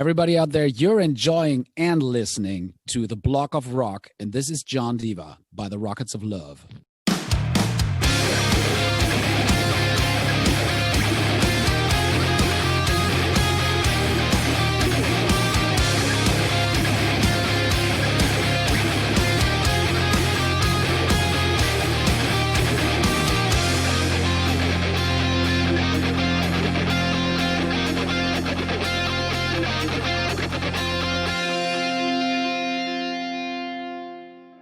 Everybody out there, you're enjoying and listening to The Block of Rock, and this is John Diva by the Rockets of Love.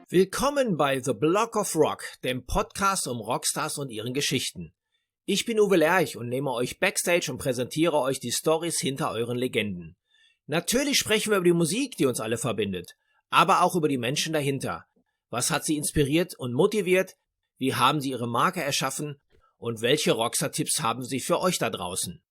Willkommen bei The Block of Rock, dem Podcast um Rockstars und ihren Geschichten. Ich bin Uwe Lerch und nehme euch Backstage und präsentiere euch die Storys hinter euren Legenden. Natürlich sprechen wir über die Musik, die uns alle verbindet, aber auch über die Menschen dahinter. Was hat sie inspiriert und motiviert? Wie haben sie ihre Marke erschaffen? Und welche Rockstar-Tipps haben sie für euch da draußen?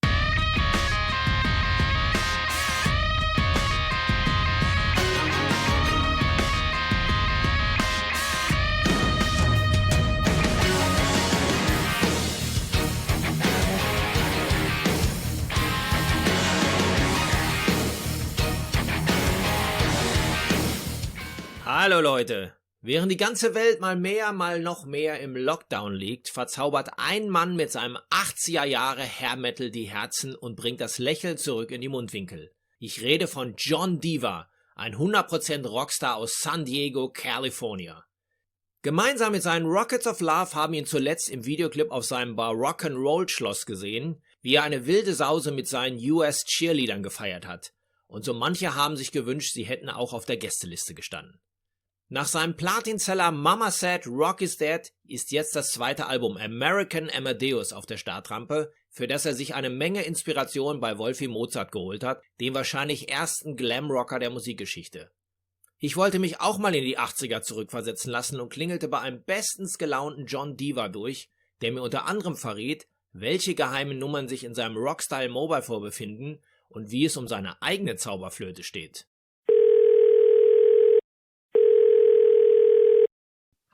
Hallo Leute! Während die ganze Welt mal mehr, mal noch mehr im Lockdown liegt, verzaubert ein Mann mit seinem 80er Jahre Hair Metal die Herzen und bringt das Lächeln zurück in die Mundwinkel. Ich rede von John Diva, ein 100% Rockstar aus San Diego, California. Gemeinsam mit seinen Rockets of Love haben ihn zuletzt im Videoclip auf seinem Bar Rock'n'Roll Schloss gesehen, wie er eine wilde Sause mit seinen US Cheerleadern gefeiert hat. Und so manche haben sich gewünscht, sie hätten auch auf der Gästeliste gestanden. Nach seinem Platinseller Mama Said Rock is Dead ist jetzt das zweite Album American Amadeus auf der Startrampe, für das er sich eine Menge Inspiration bei Wolfi Mozart geholt hat, dem wahrscheinlich ersten Glamrocker der Musikgeschichte. Ich wollte mich auch mal in die 80er zurückversetzen lassen und klingelte bei einem bestens gelaunten John Diva durch, der mir unter anderem verriet, welche geheimen Nummern sich in seinem Rockstyle Mobile Phone befinden und wie es um seine eigene Zauberflöte steht.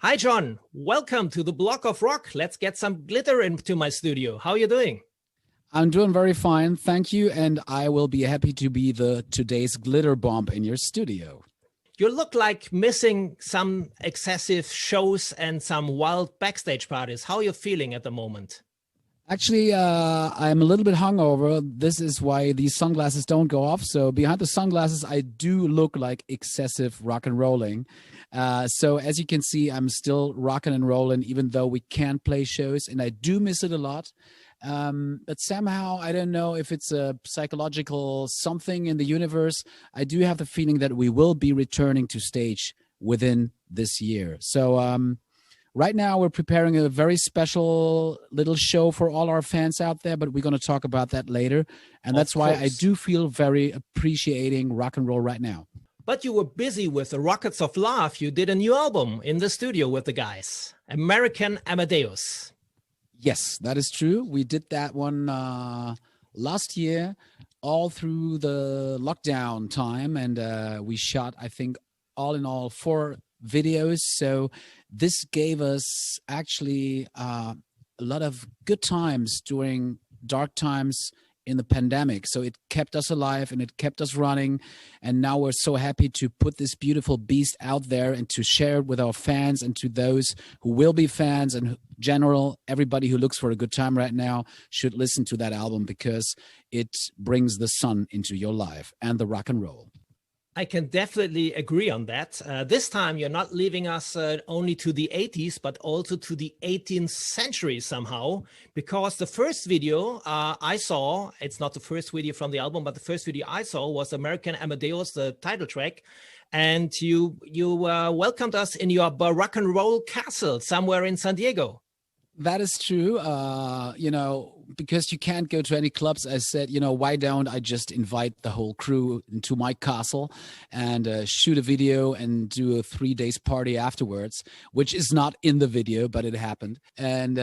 Hi John, welcome to the Block of Rock. Let's get some glitter into my studio. How are you doing? I'm doing very fine, thank you, and I will be happy to be today's glitter bomb in your studio. You look like missing some excessive shows and some wild backstage parties. How are you feeling at the moment? Actually, I'm a little bit hungover. This is why these sunglasses don't go off. So behind the sunglasses, I do look like excessive rock and rolling. So as you can see, I'm still rocking and rolling, even though we can't play shows, and I do miss it a lot. But somehow, I don't know if it's a psychological something in the universe. I do have the feeling that we will be returning to stage within this year. So right now, we're preparing a very special little show for all our fans out there, but we're going to talk about that later. And that's why I do feel very appreciating rock and roll right now. But you were busy with the Rockets of Love. You did a new album in the studio with the guys, American Amadeus. Yes, that is true. We did that one last year, all through the lockdown time. And we shot, I think, all in all, 4 videos. So this gave us actually a lot of good times during dark times in the pandemic. So it kept us alive and it kept us running. And now we're so happy to put this beautiful beast out there and to share it with our fans and to those who will be fans, and in general, everybody who looks for a good time right now should listen to that album because it brings the sun into your life and the rock and roll. I can definitely agree on that. This time, you're not leaving us only to the 80s, but also to the 18th century somehow, because the first video I saw, it's not the first video from the album, but the first video I saw was American Amadeus, the title track. And you welcomed us in your rock and roll castle somewhere in San Diego. That is true. Because you can't go to any clubs, I said, why don't I just invite the whole crew into my castle and shoot a video and do a 3 days party afterwards, which is not in the video, but it happened. And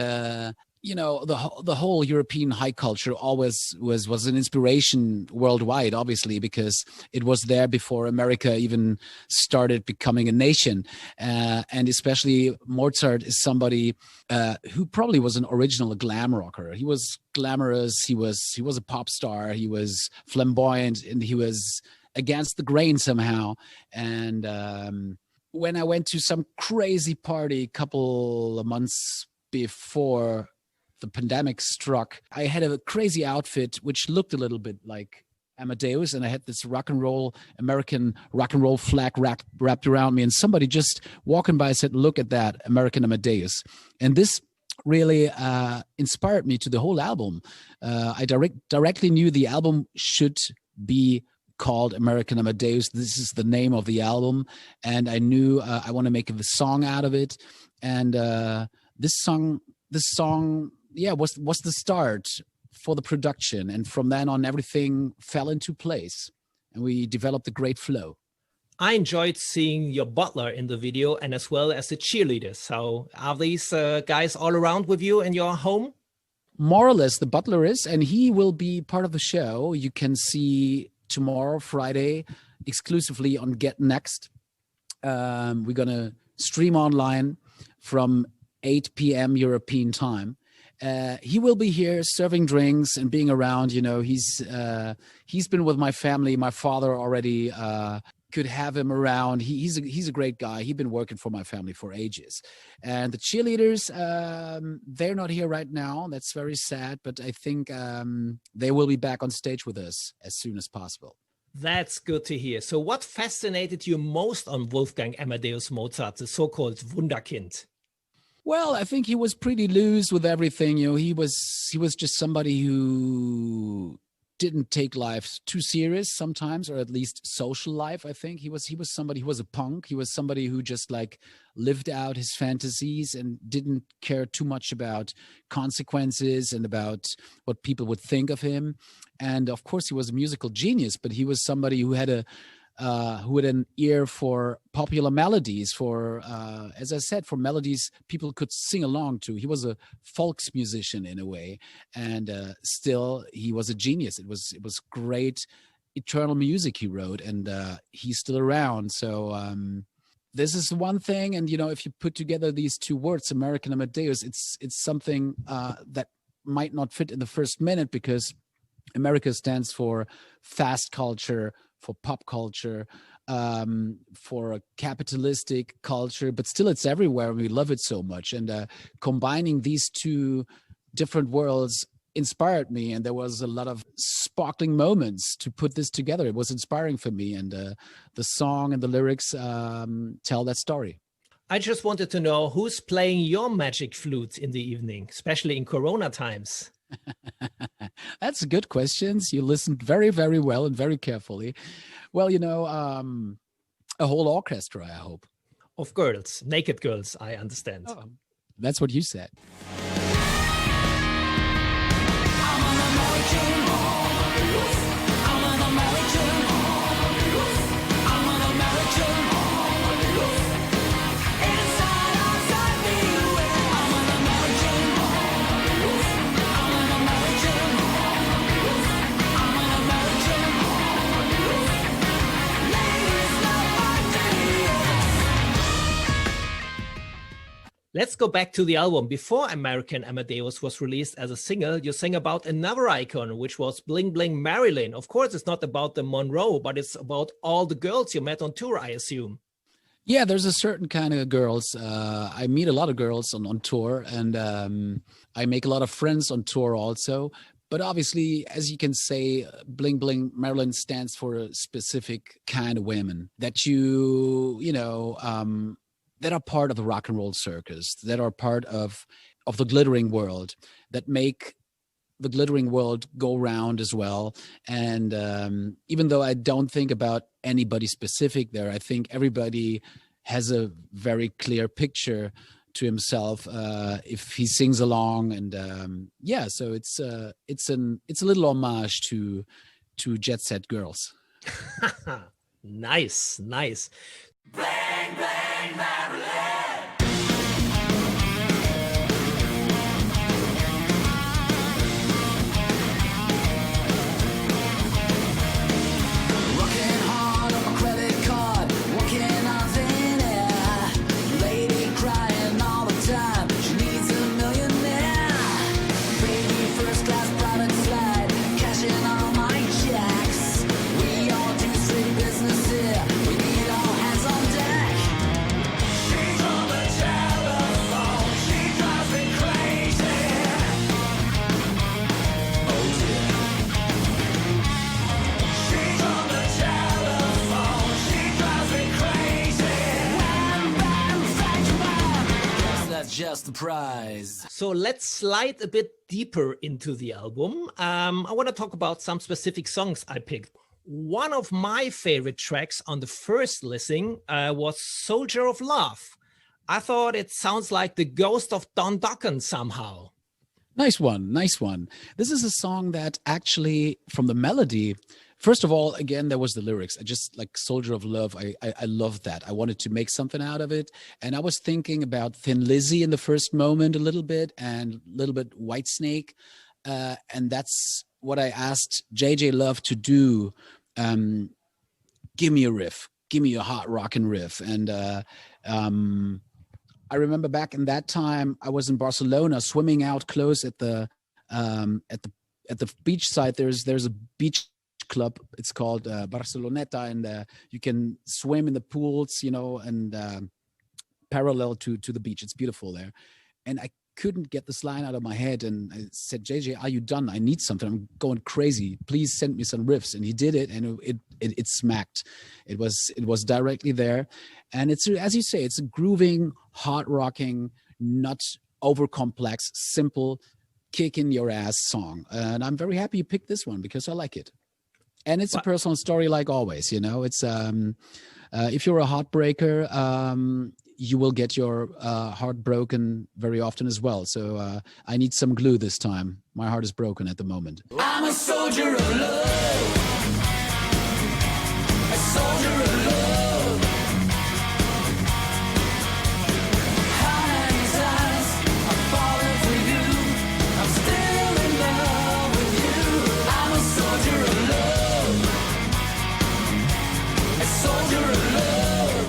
the whole European high culture always was an inspiration worldwide, obviously, because it was there before America even started becoming a nation. And especially Mozart is somebody who probably was an original glam rocker. He was glamorous. He was a pop star. He was flamboyant, and he was against the grain somehow. And when I went to some crazy party a couple of months before the pandemic struck, I had a crazy outfit which looked a little bit like Amadeus, and I had this American rock and roll flag wrapped around me, and somebody just walking by said, "Look at that, American Amadeus." And this really inspired me to the whole album. I directly knew the album should be called American Amadeus. This is the name of the album, and I knew I want to make a song out of it. And this song was the start for the production, and from then on everything fell into place and we developed a great flow. I enjoyed seeing your Butler in the video, and as well as the cheerleaders. So are these guys all around with you in your home? More or less, the Butler is, and he will be part of the show. You can see tomorrow, Friday, exclusively on Get Next. We're gonna stream online from 8 p.m. European time. He will be here serving drinks and being around. He's been with my family. My father already could have him around. He's a great guy. He's been working for my family for ages. And the cheerleaders, they're not here right now. That's very sad, but I think they will be back on stage with us as soon as possible. That's good to hear. So what fascinated you most on Wolfgang Amadeus Mozart, the so-called Wunderkind? Well, I think he was pretty loose with everything. He was just somebody who didn't take life too serious sometimes, or at least social life. I think he was somebody who was a punk. He was somebody who just lived out his fantasies and didn't care too much about consequences and about what people would think of him. And of course, he was a musical genius, but he was somebody who had an ear for popular melodies, for, as I said, for melodies people could sing along to. He was a folks musician in a way, and still he was a genius. It was great, eternal music he wrote, and he's still around. So this is one thing, and if you put together these two words, American Amadeus, it's something that might not fit in the first minute, because America stands for fast culture, for pop culture, for a capitalistic culture, but still it's everywhere. We love it so much. And combining these two different worlds inspired me. And there was a lot of sparkling moments to put this together. It was inspiring for me. And the song and the lyrics tell that story. I just wanted to know who's playing your magic flute in the evening, especially in Corona times. That's a good question. You listened very, very well and very carefully. Well, a whole orchestra, I hope. Of girls, naked girls, I understand. Oh, that's what you said. Let's go back to the album. Before American Amadeus was released as a single, you sang about another icon, which was Bling Bling Marilyn. Of course, it's not about the Monroe, but it's about all the girls you met on tour, I assume. Yeah, there's a certain kind of girls. I meet a lot of girls on tour, and I make a lot of friends on tour also. But obviously, as you can say, Bling Bling Marilyn stands for a specific kind of women that that are part of the rock and roll circus, that are part of the glittering world, that make the glittering world go round as well. And even though I don't think about anybody specific there, I think everybody has a very clear picture to himself if he sings along. And so it's a little homage to Jet Set Girls. Nice. Bang, bang, Marilyn. just the prize. So let's slide a bit deeper into the album. I want to talk about some specific songs I picked. One of my favorite tracks on the first listening was Soldier of Love. I thought it sounds like the ghost of Don Dokken somehow. Nice one, nice one. This is a song that actually, from the melody, first of all, again, there was the lyrics. I just like Soldier of Love. I love that. I wanted to make something out of it. And I was thinking about Thin Lizzy in the first moment a little bit and a little bit Whitesnake. And that's what I asked JJ Love to do. Give me a riff. Give me a hot rockin' riff. And I remember back in that time, I was in Barcelona swimming out close at the beach side. There's a beach club. It's called Barceloneta, and you can swim in the pools, and parallel to the beach. It's beautiful there. And I couldn't get this line out of my head, and I said, JJ, are you done? I need something. I'm going crazy. Please send me some riffs. And he did it, and it smacked. It was directly there. And it's, as you say, it's a grooving, hard rocking, not over complex, simple, kick in your ass song. And I'm very happy you picked this one because I like it. And it's a personal story, like always. It's if you're a heartbreaker, you will get your heart broken very often as well. So I need some glue this time. My heart is broken at the moment. I'm a soldier of love. A soldier of love. How many times I've fallen for you. I'm still in love with you. I'm a soldier of love. A soldier of love.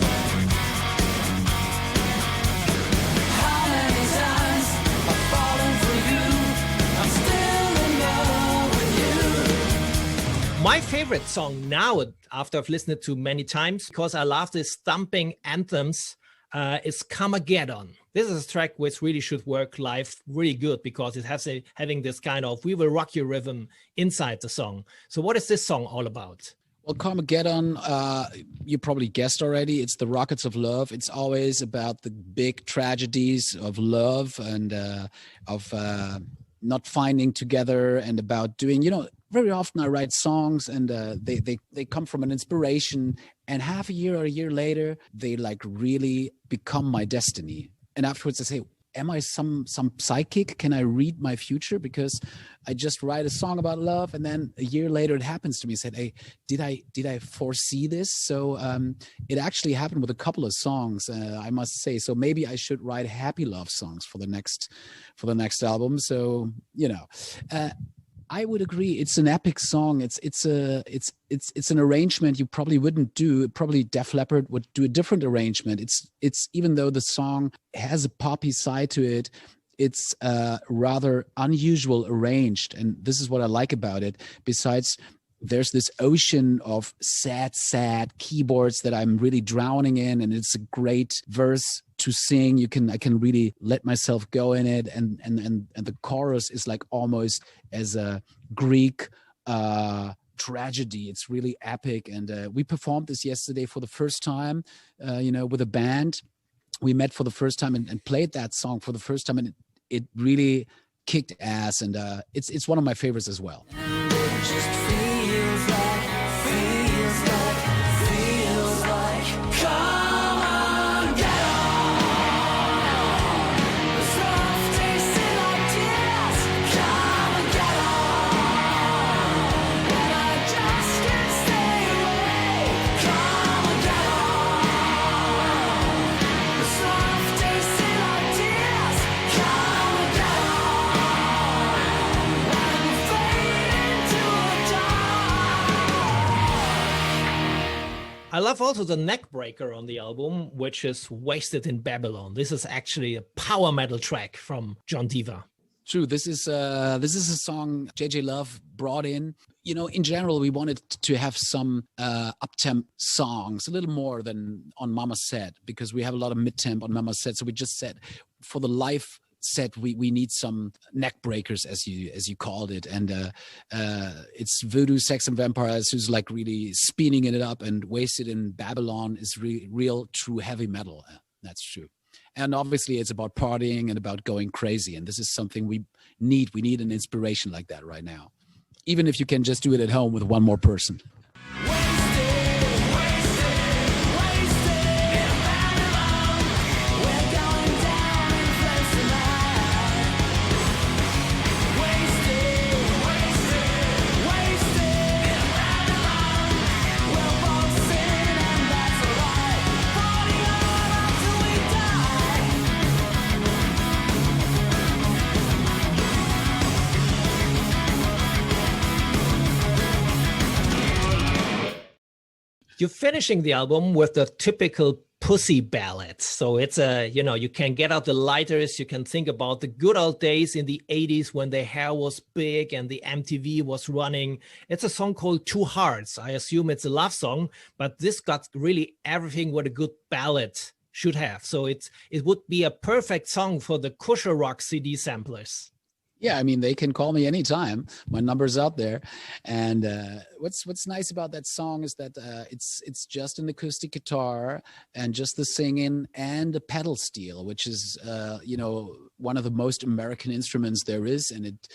My favorite song now, after I've listened to many times, because I love these thumping anthems, is Carmageddon. This is a track which really should work live really good because it has having this kind of "we will rock you" rhythm inside the song. So what is this song all about? Well, Carmageddon, you probably guessed already. It's the rockets of love. It's always about the big tragedies of love and of not finding together, and about doing, very often I write songs and they come from an inspiration, and half a year or a year later, they like really become my destiny. And afterwards I say, am I some psychic? Can I read my future? Because I just write a song about love, and then a year later it happens to me. I said, hey, did I foresee this? So it actually happened with a couple of songs, I must say. So maybe I should write happy love songs for the next album. So I would agree. It's an epic song. It's an arrangement you probably wouldn't do. Probably Def Leppard would do a different arrangement. It's even though the song has a poppy side to it, it's rather unusual arranged, and this is what I like about it. Besides, there's this ocean of sad keyboards that I'm really drowning in, and it's a great verse to sing. I can really let myself go in it, and the chorus is like almost as a Greek tragedy. It's really epic, and we performed this yesterday for the first time, with a band. We met for the first time and played that song for the first time, and it really kicked ass, and it's one of my favorites as well. Just feels like, come on, get on. The soft tasting like tears, come and get on. And I just can't stay away, come and get on. The soft tasting like tears, come and get on. And we fade into a I love also the Neckbreaker on the album, which is Wasted in Babylon. This is actually a power metal track from John DIVA. True. This is a song JJ Love brought in. In general, we wanted to have some up-temp songs, a little more than on Mama Said, because we have a lot of mid-temp on Mama Said. So we just said for the live set, we need some neck breakers, as you called it, and it's Voodoo, Sex and Vampires, who's like really speeding it up, and Wasted in Babylon is real true heavy metal. That's true. And obviously it's about partying and about going crazy. And this is something we need. We need an inspiration like that right now. Even if you can just do it at home with one more person. You're finishing the album with the typical pussy ballad. So it's you can get out the lighters. You can think about the good old days in the 80s when the hair was big and the MTV was running. It's a song called Two Hearts. I assume it's a love song, but this got really everything what a good ballad should have. So it would be a perfect song for the Kusher Rock CD samplers. Yeah, I mean, they can call me anytime. My number's out there. And what's nice about that song is that it's just an acoustic guitar and just the singing and the pedal steel, which is, one of the most American instruments there is. And it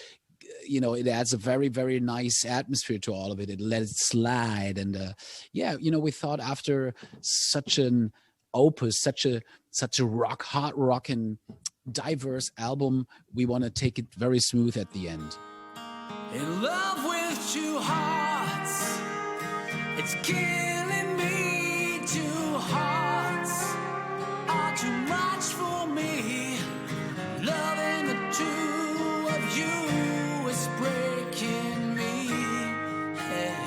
adds a very, very nice atmosphere to all of it. It lets it slide. And we thought after such an opus, such a hot rock and diverse album, we want to take it very smooth at the end. In love with two hearts, it's killing me. Two hearts are too much for me. Loving the two of you is breaking me. Yeah.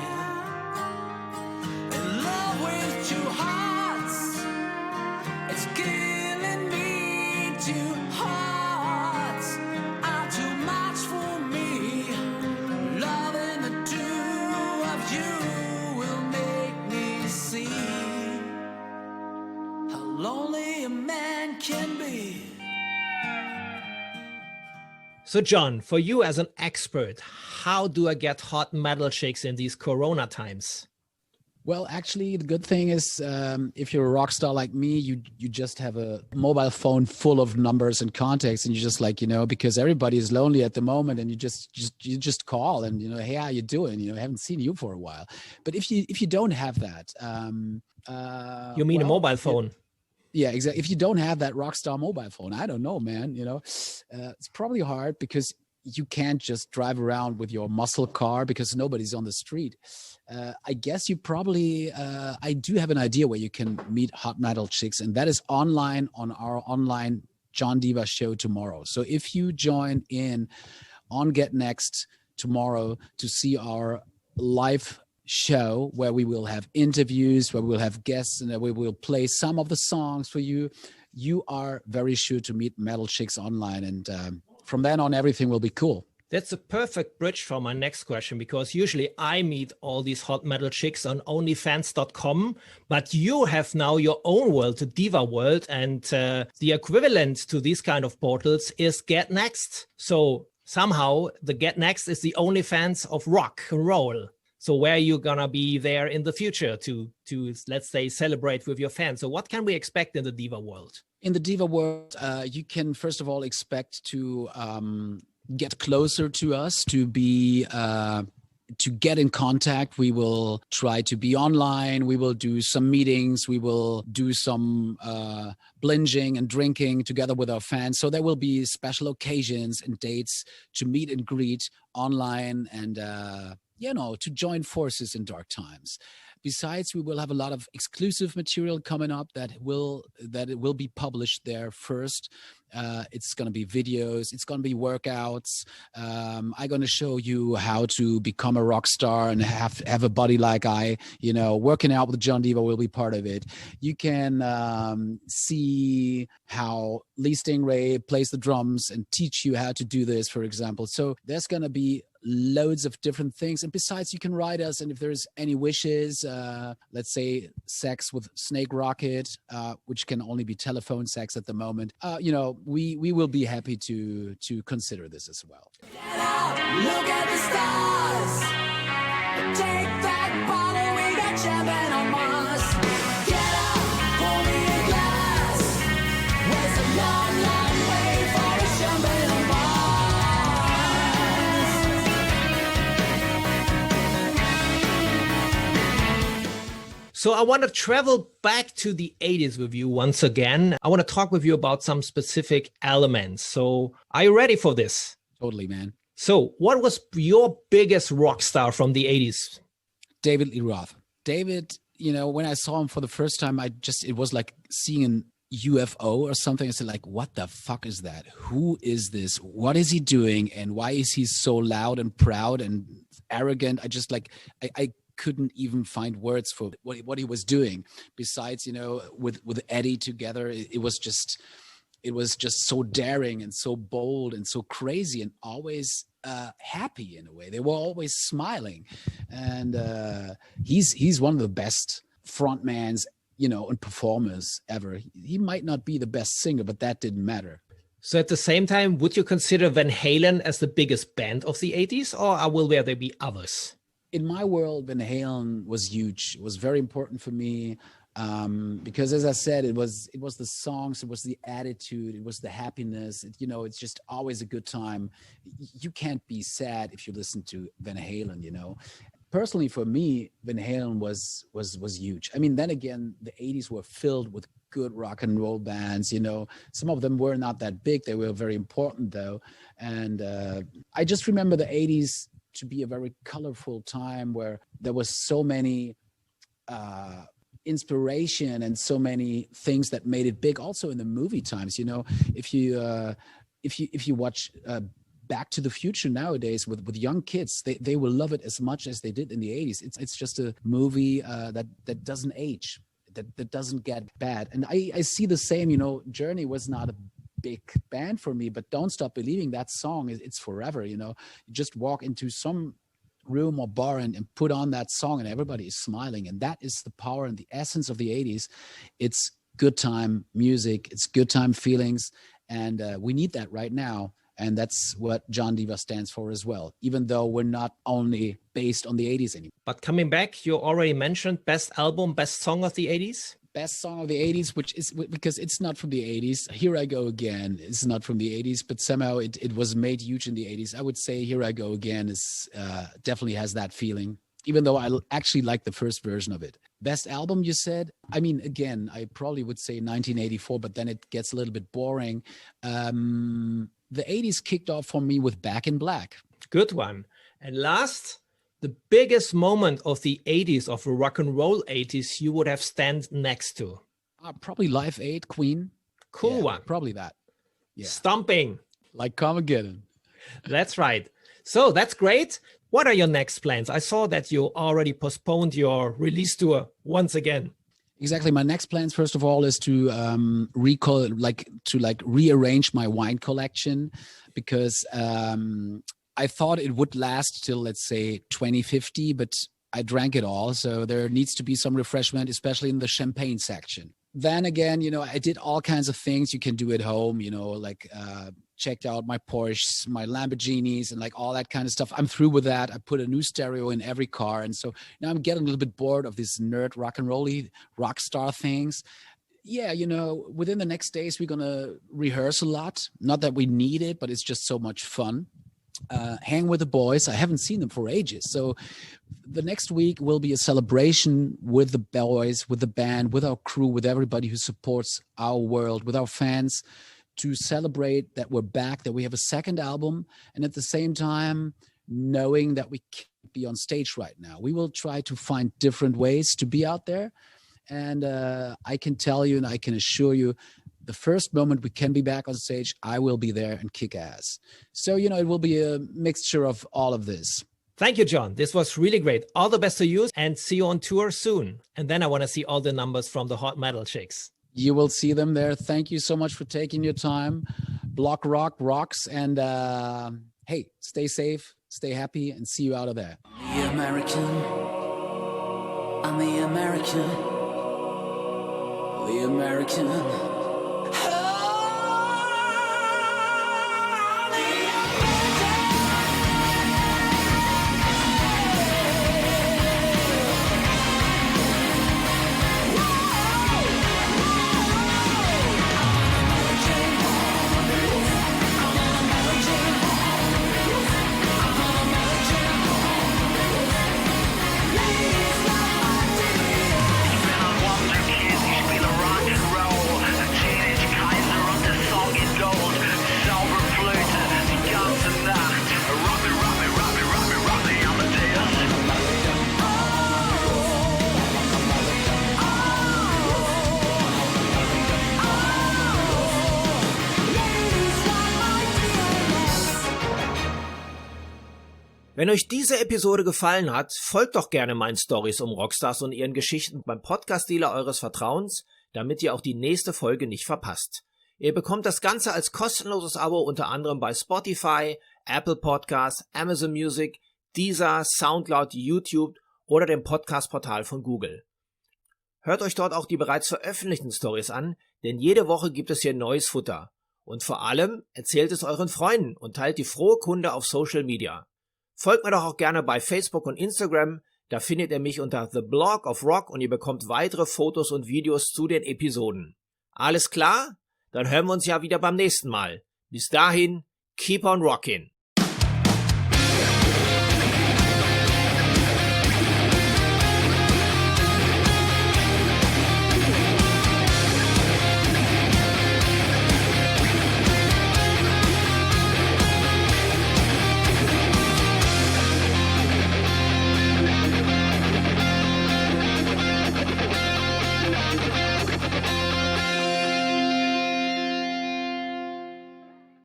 In love with two hearts, it's killing me. Two hearts are too much for me. Loving the two of you will make me see how lonely a man can be. So John, for you as an expert, how do I get hot metal chicks in these Corona times? Well, actually, the good thing is if you're a rock star like me, you just have a mobile phone full of numbers and contacts, and you just because everybody is lonely at the moment, and you just call and hey, how you doing? I haven't seen you for a while. But if you don't have that, you mean a mobile phone? Yeah, exactly. If you don't have that rock star mobile phone, I don't know, man. It's probably hard because you can't just drive around with your muscle car because nobody's on the street. I guess you probably, I do have an idea where you can meet hot metal chicks, and that is online on our online John Diva show tomorrow. So if you join in on Get Next tomorrow to see our live show where we will have interviews, where we'll have guests, and we will play some of the songs for you, you are very sure to meet metal chicks online. And from then on, everything will be cool. That's a perfect bridge for my next question, because usually I meet all these hot metal chicks on onlyfans.com, but you have now your own world, the Diva world, and the equivalent to these kind of portals is Get Next. So somehow the Get Next is the OnlyFans of rock and roll. So where are you gonna be there in the future to let's say celebrate with your fans? So what can we expect in the Diva world? In the Diva world, you can first of all expect to get closer to us, to get in contact. We will try to be online. We will do some meetings. We will do some blinging and drinking together with our fans. So there will be special occasions and dates to meet and greet online and, to join forces in dark times. Besides, we will have a lot of exclusive material coming up that it will be published there first. It's going to be videos. It's going to be workouts. I'm going to show you how to become a rock star and have a body like I. Working out with John Diva will be part of it. You can see how Lee Stingray plays the drums and teach you how to do this, for example. So there's going to be loads of different things. And besides, you can write us. And if there's any wishes, let's say sex with Snake Rocket, which can only be telephone sex at the moment, we will be happy to consider this as well. Get out, look at the stars. Take that bottle, we got champagne on Mars. Get out, pour me a glass. Where's the So I want to travel back to the 80s with you once again. I want to talk with you about some specific elements. So are you ready for this? Totally, man. So what was your biggest rock star from the 80s? David Lee Roth. David, when I saw him for the first time, it was like seeing an UFO or something. I said, like, what the fuck is that? Who is this? What is he doing? And why is he so loud and proud and arrogant? I couldn't even find words for what he was doing. Besides, with Eddie together, it was just so daring and so bold and so crazy and always happy in a way. They were always smiling, and he's one of the best frontmans, and performers ever. He might not be the best singer, but that didn't matter. So at the same time, would you consider Van Halen as the biggest band of the 80s, or will there be others? In my world, Van Halen was huge. It was very important for me. Because as I said, it was the songs, it was the attitude, it was the happiness. It's just always a good time. You can't be sad if you listen to Van Halen. Personally, for me, Van Halen was huge. I mean, then again, the 80s were filled with good rock and roll bands. Some of them were not that big. They were very important though. And I just remember the 80s to be a very colorful time where there was so many inspiration and so many things that made it big. Also in the movie times, if you watch Back to the Future nowadays with young kids, they will love it as much as they did in the 80s. It's just a movie that doesn't age, that doesn't get bad. And I see the same. Journey was not a big band for me, but Don't Stop Believing, that song, it's forever. You just walk into some room or bar and put on that song and everybody is smiling, and that is the power and the essence of the 80s. It's good time music, it's good time feelings, and we need that right now. And that's what John DIVA stands for as well, even though we're not only based on the 80s anymore. But coming back, you already mentioned best album, best song of the 80s. Best song of the 80s, which is because it's not from the 80s. Here I Go Again is not from the 80s, but somehow it was made huge in the 80s. I would say Here I Go Again is definitely has that feeling, even though I actually like the first version of it. Best album, you said? I mean, again, I probably would say 1984, but then it gets a little bit boring. The 80s kicked off for me with Back in Black. Good one. And last, the biggest moment of the 80s, of the rock and roll 80s, you would have stand next to? Probably Live Aid, Queen. Cool one. Probably that. Yeah. Stomping. Like Carmageddon. That's right. So that's great. What are your next plans? I saw that you already postponed your release tour once again. Exactly. My next plans, first of all, is to rearrange my wine collection, because I thought it would last till, let's say, 2050, but I drank it all. So there needs to be some refreshment, especially in the champagne section. Then again, I did all kinds of things you can do at home, checked out my Porsches, my Lamborghinis, and like all that kind of stuff. I'm through with that. I put a new stereo in every car. And so now I'm getting a little bit bored of this nerd rock and rolly rock star things. Yeah, within the next days, we're going to rehearse a lot. Not that we need it, but it's just so much fun. Hang with the boys. I haven't seen them for ages. So the next week will be a celebration with the boys, with the band, with our crew, with everybody who supports our world, with our fans, to celebrate that we're back, that we have a second album, and at the same time, knowing that we can't be on stage right now. We will try to find different ways to be out there. And I can tell you and I can assure you, the first moment we can be back on stage, I will be there and kick ass. So, it will be a mixture of all of this. Thank you, John. This was really great. All the best to you, and see you on tour soon. And then I want to see all the numbers from the Hot Metal Chicks. You will see them there. Thank you so much for taking your time. Block Rock rocks. And hey, stay safe, stay happy, and see you out of there. The American, I'm the American, the American. Wenn euch diese Episode gefallen hat, folgt doch gerne meinen Stories um Rockstars und ihren Geschichten beim Podcast-Dealer eures Vertrauens, damit ihr auch die nächste Folge nicht verpasst. Ihr bekommt das Ganze als kostenloses Abo unter anderem bei Spotify, Apple Podcasts, Amazon Music, DIVA, Soundcloud, YouTube oder dem Podcast-Portal von Google. Hört euch dort auch die bereits veröffentlichten Stories an, denn jede Woche gibt es hier neues Futter. Und vor allem erzählt es euren Freunden und teilt die frohe Kunde auf Social Media. Folgt mir doch auch gerne bei Facebook und Instagram, da findet ihr mich unter The Blog of Rock und ihr bekommt weitere Fotos und Videos zu den Episoden. Alles klar? Dann hören wir uns ja wieder beim nächsten Mal. Bis dahin, keep on rockin'!